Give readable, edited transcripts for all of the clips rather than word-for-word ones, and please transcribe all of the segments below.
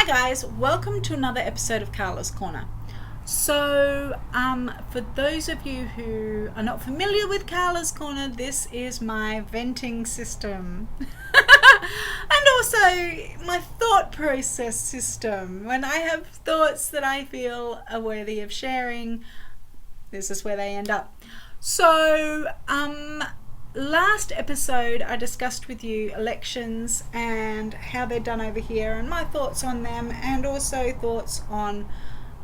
Hi guys, welcome to another episode of Carla's Corner. So, for those of you who are not familiar with Carla's Corner, this is my venting system. And also my thought process system. When I have thoughts that I feel are worthy of sharing, this is where they end up. So, last episode I discussed with you elections and how they're done over here and my thoughts on them, and also thoughts on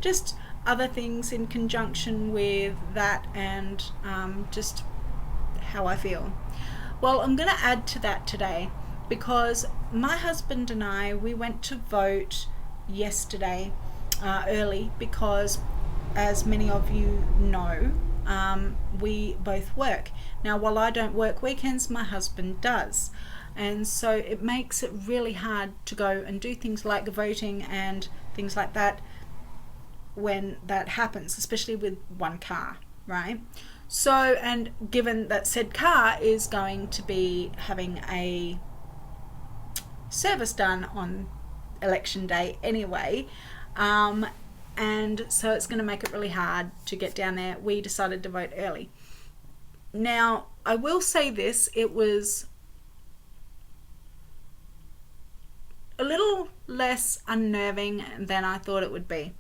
just other things in conjunction with that, and just how I feel. Well, I'm going to add to that today because my husband and we went to vote yesterday early because, as many of you know, we both work. Now, while I don't work weekends, my husband does. And so it makes it really hard to go and do things like voting and things like that when that happens, especially with one car, right? So, and given that said car is going to be having a service done on election day anyway, and so it's going to make it really hard to get down there, we decided to vote early. Now, I will say this, it was a little less unnerving than I thought it would be,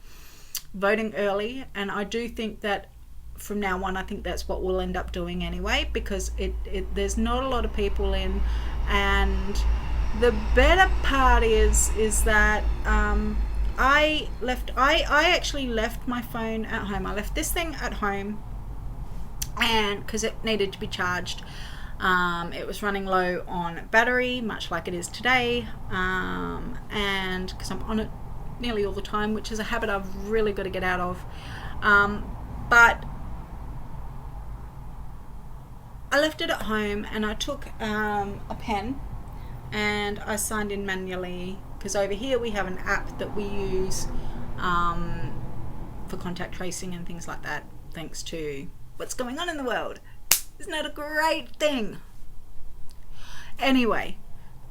voting early, and I do think that from now on, I think that's what we'll end up doing anyway, because there's not a lot of people in, and the better part is that I actually left my phone at home. I left this thing at home, and because it needed to be charged, it was running low on battery, much like it is today, and because I'm on it nearly all the time, which is a habit I've really got to get out of, but I left it at home, and I took a pen and I signed in manually, because over here we have an app that we use for contact tracing and things like that, thanks to what's going on in the world. Isn't that a great thing? Anyway,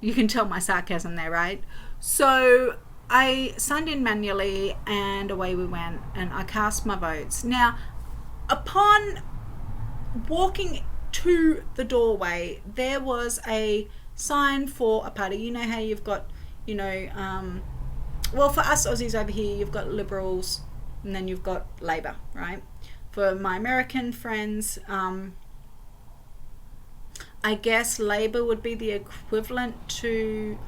you can tell my sarcasm there, right? So I signed in manually, and away we went, and I cast my votes. Now, upon walking to the doorway, there was a sign for a party. You know how you've got, well, for us Aussies over here, you've got Liberals and then you've got Labor, right? For my American friends, I guess Labor would be the equivalent to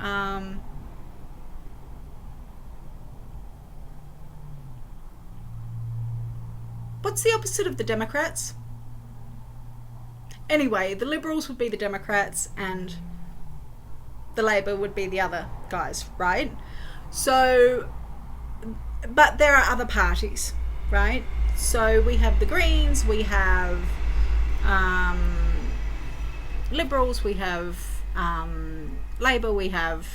what's the opposite of the Democrats? Anyway, the Liberals would be the Democrats and the Labor would be the other guys, right? So, but there are other parties, right? So we have the Greens, we have Liberals, we have Labor, we have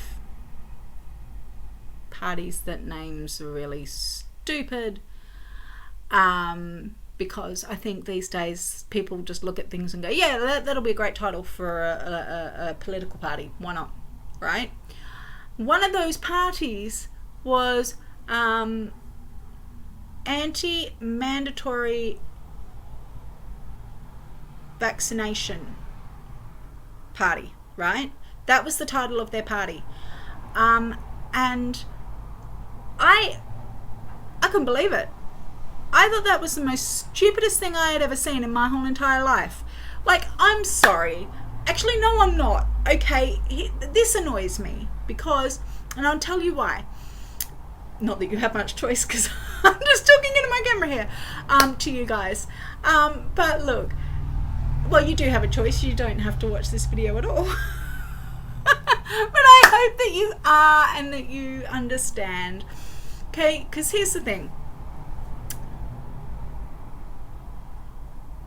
parties that names are really stupid, because I think these days people just look at things and go, yeah, that'll be a great title for a political party, why not, right? One of those parties was anti-mandatory vaccination party, right? That was the title of their party, and I couldn't believe it. I thought that was the most stupidest thing I had ever seen in my whole entire life. Like, I'm sorry. Actually, no, I'm not. Okay, this annoys me because, and I'll tell you why. Not that you have much choice, because I'm just talking into my camera here, to you guys. But look, well, you do have a choice. You don't have to watch this video at all. But I hope that you are and that you understand. Okay, because here's the thing.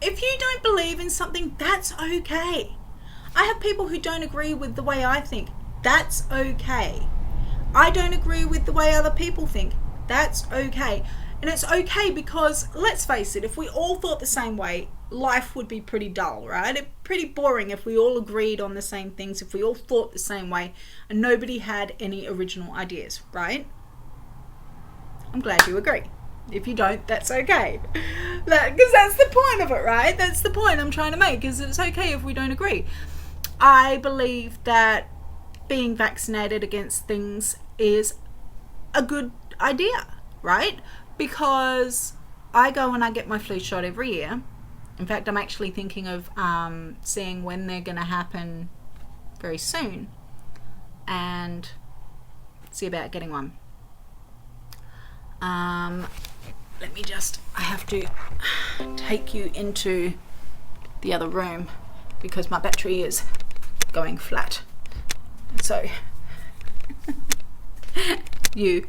If you don't believe in something, that's okay. I have people who don't agree with the way I think. That's okay. I don't agree with the way other people think. That's okay. And it's okay because, let's face it, if we all thought the same way, life would be pretty dull, right? It'd be pretty boring if we all agreed on the same things, if we all thought the same way and nobody had any original ideas, right? I'm glad you agree. If you don't, that's okay. Because that's the point of it, right? That's the point I'm trying to make, is it's okay if we don't agree. I believe that being vaccinated against things is a good idea, right? Because I go and I get my flu shot every year. In fact, I'm actually thinking of seeing when they're going to happen very soon and see about getting one. Let me just, I have to take you into the other room because my battery is going flat. So you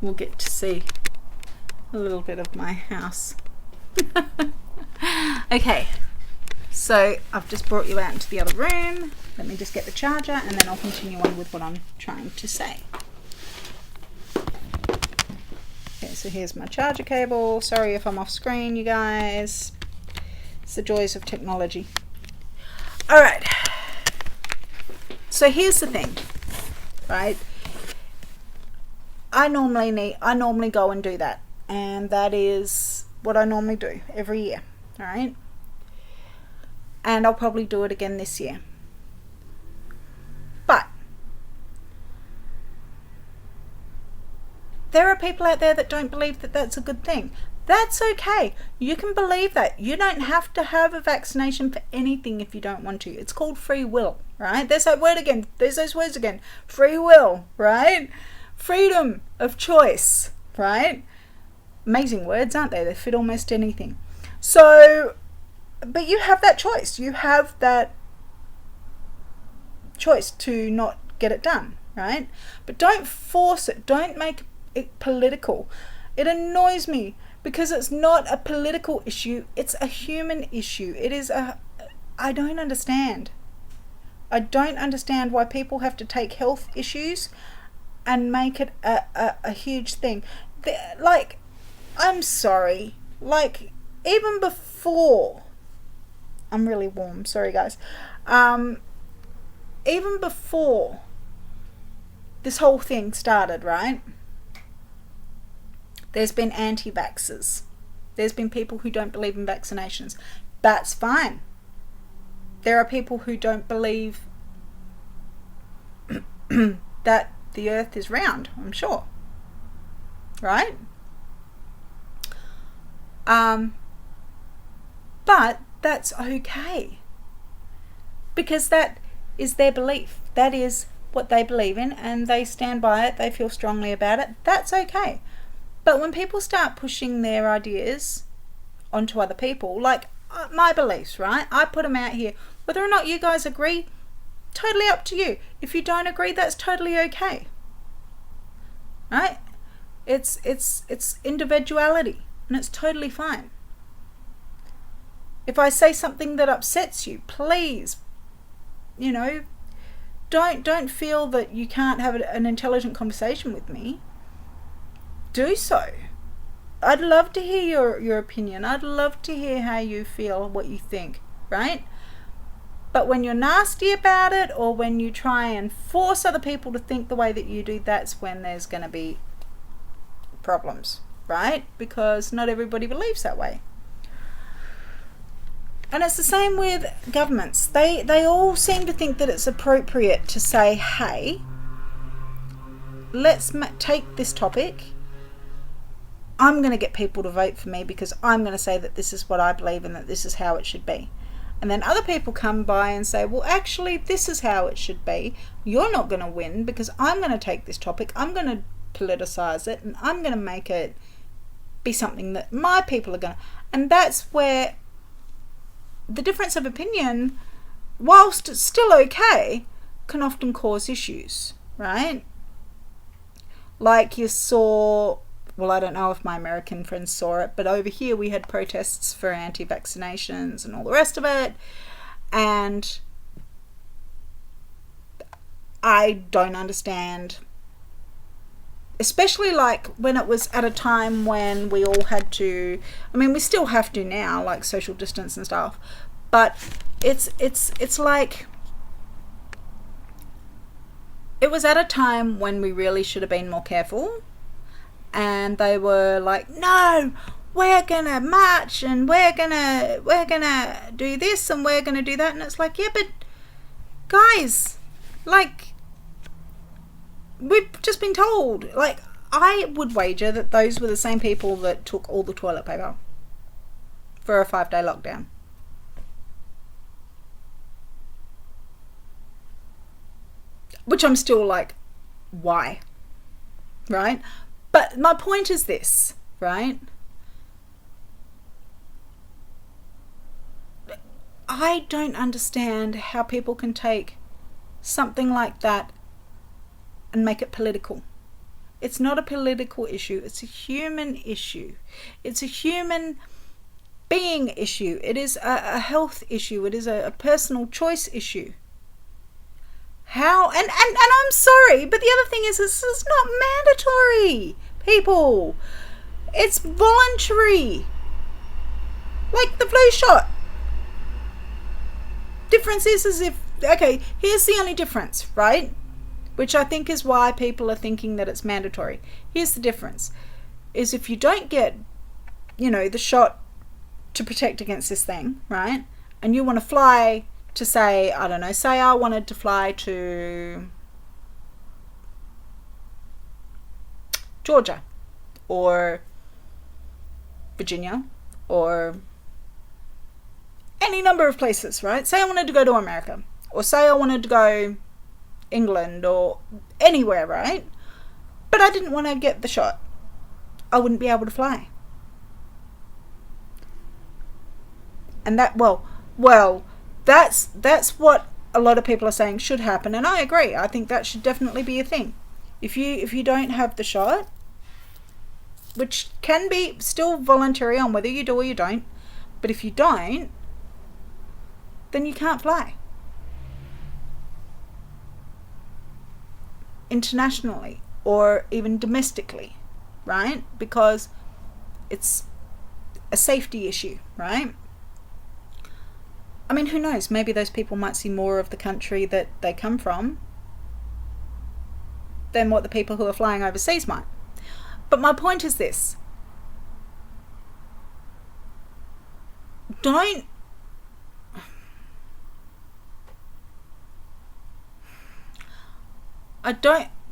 will get to see a little bit of my house. Okay, so I've just brought you out into the other room. Let me just get the charger and then I'll continue on with what I'm trying to say. Okay, so here's my charger cable. Sorry if I'm off screen, you guys. It's the joys of technology. All right. So here's the thing, right? I normally go and do that, and that is what I normally do every year. All right. And I'll probably do it again this year. But there are people out there that don't believe that that's a good thing. That's okay. You can believe that. You don't have to have a vaccination for anything if you don't want to. It's called free will, right? There's that word again. There's those words again. Free will, right? Freedom of choice, right? Amazing words, aren't they? They fit almost anything. So, but you have that choice. You have that choice to not get it done, right? But don't force it. Don't make it political. It annoys me because it's not a political issue. It's a human issue. I don't understand. I don't understand why people have to take health issues and make it a huge thing. Like, I'm sorry. Like, even before, I'm really warm. Sorry, guys. Even before this whole thing started, right? There's been anti-vaxxers. There's been people who don't believe in vaccinations. That's fine. There are people who don't believe that the earth is round, I'm sure. Right? But that's okay. Because that is their belief. That is what they believe in, and they stand by it. They feel strongly about it. That's okay. But when people start pushing their ideas onto other people, like my beliefs, right? I put them out here. Whether or not you guys agree, totally up to you. If you don't agree, that's totally okay. Right? It's individuality, and it's totally fine. If I say something that upsets you, please, don't feel that you can't have an intelligent conversation with me. Do so. I'd love to hear your opinion. I'd love to hear how you feel, what you think, right? But when you're nasty about it, or when you try and force other people to think the way that you do, that's when there's going to be problems, right? Because not everybody believes that way. And it's the same with governments. They all seem to think that it's appropriate to say, hey, let's take this topic. I'm going to get people to vote for me because I'm going to say that this is what I believe and that this is how it should be. And then other people come by and say, well, actually, this is how it should be. You're not going to win because I'm going to take this topic, I'm going to politicize it, and I'm going to make it be something that my people are going to. And that's where the difference of opinion, whilst it's still okay, can often cause issues, right? Like you saw, well, I don't know if my American friends saw it, but over here we had protests for anti-vaccinations and all the rest of it. And I don't understand, especially like when it was at a time when we all had to, I mean, we still have to now, like social distance and stuff, but it's like, it was at a time when we really should have been more careful, and they were like, no, we're gonna march and we're gonna do this and we're gonna do that. And it's like, yeah, but guys, like, we've just been told. Like, I would wager that those were the same people that took all the toilet paper for a 5-day lockdown. Which I'm still like, why? Right? But my point is this, right? I don't understand how people can take something like that and make it political. It's not a political issue. It's a human issue. It's a human being issue. It is a health issue. It is a personal choice issue. How? And I'm sorry, but the other thing is, this is not mandatory, people. It's voluntary. Like the flu shot. Difference is if, okay, here's the only difference, right? Which I think is why people are thinking that it's mandatory. Here's the difference. Is if you don't get, the shot to protect against this thing, right? And you want to fly to, say, I don't know, say I wanted to fly to Georgia or Virginia or any number of places, right? Say I wanted to go to America, or say I wanted to go England or anywhere, right? But I didn't want to get the shot. I wouldn't be able to fly. And that, well, that's what a lot of people are saying should happen, and I agree. I think that should definitely be a thing. If you don't have the shot, which can be still voluntary on whether you do or you don't, but if you don't, then you can't fly. Internationally or even domestically, right? Because it's a safety issue, right? I mean, who knows? Maybe those people might see more of the country that they come from than what the people who are flying overseas might. But my point is this.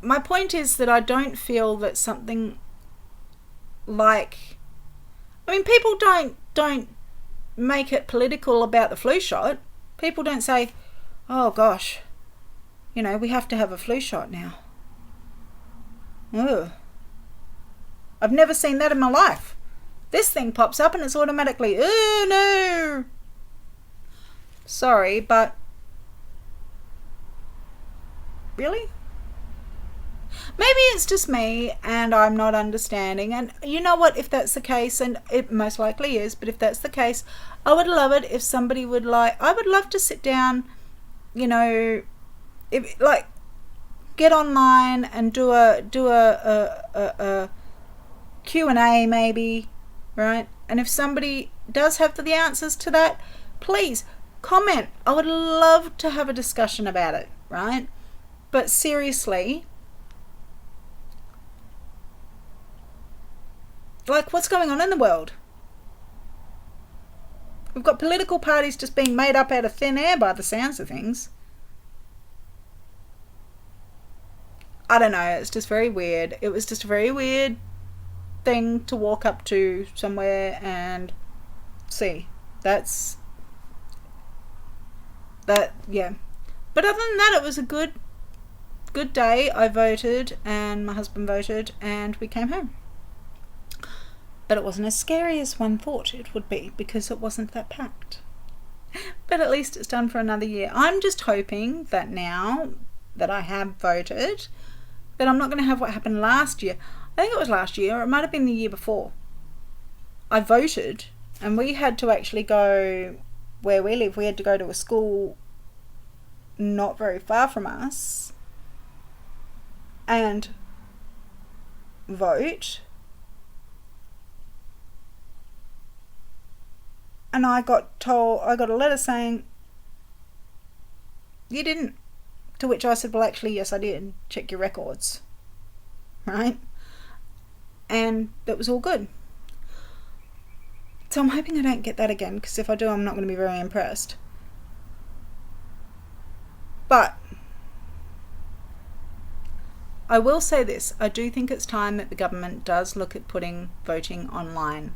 My point is that I don't feel that something like, I mean, people don't make it political about the flu shot. People don't say, oh gosh, we have to have a flu shot now. Ugh. I've never seen that in my life. This thing pops up and it's automatically, oh no. Sorry, but really? Maybe it's just me and I'm not understanding. And you know what, if that's the case, and it most likely is, but if that's the case, I would love it if somebody would I would love to sit down, if get online and do a Q&A maybe, right? And if somebody does have the answers to that, please comment. I would love to have a discussion about it, right? But seriously, what's going on in the world? We've got political parties just being made up out of thin air by the sounds of things. I don't know, it's just very weird. It was just a very weird thing to walk up to somewhere and see. Yeah. But other than that, it was a good day. I voted and my husband voted and we came home. But it wasn't as scary as one thought it would be because it wasn't that packed. But at least it's done for another year. I'm just hoping that now that I have voted, that I'm not going to have what happened last year. I think it was last year, or it might have been the year before. I voted and we had to actually go where we live. We had to go to a school not very far from us and vote. And I got a letter saying, you didn't To which I said, well, actually, yes, I did. Check your records. Right? And that was all good. So I'm hoping I don't get that again, because if I do, I'm not going to be very impressed. But I will say this. I do think it's time that the government does look at putting voting online.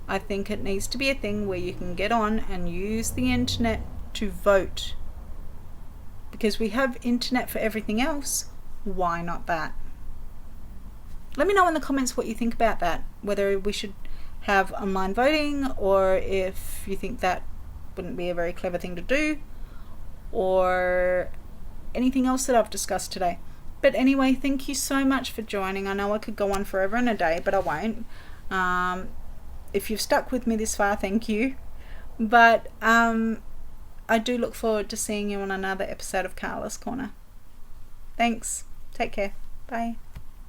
I think it needs to be a thing where you can get on and use the internet to vote. Because we have internet for everything else. Why not that? Let me know in the comments what you think about that. Whether we should have online voting, or if you think that wouldn't be a very clever thing to do, or anything else that I've discussed today. But anyway, thank you so much for joining. I know I could go on forever and a day, but I won't. If you've stuck with me this far, thank you. But I do look forward to seeing you on another episode of Carla's Corner. Thanks. Take care. Bye.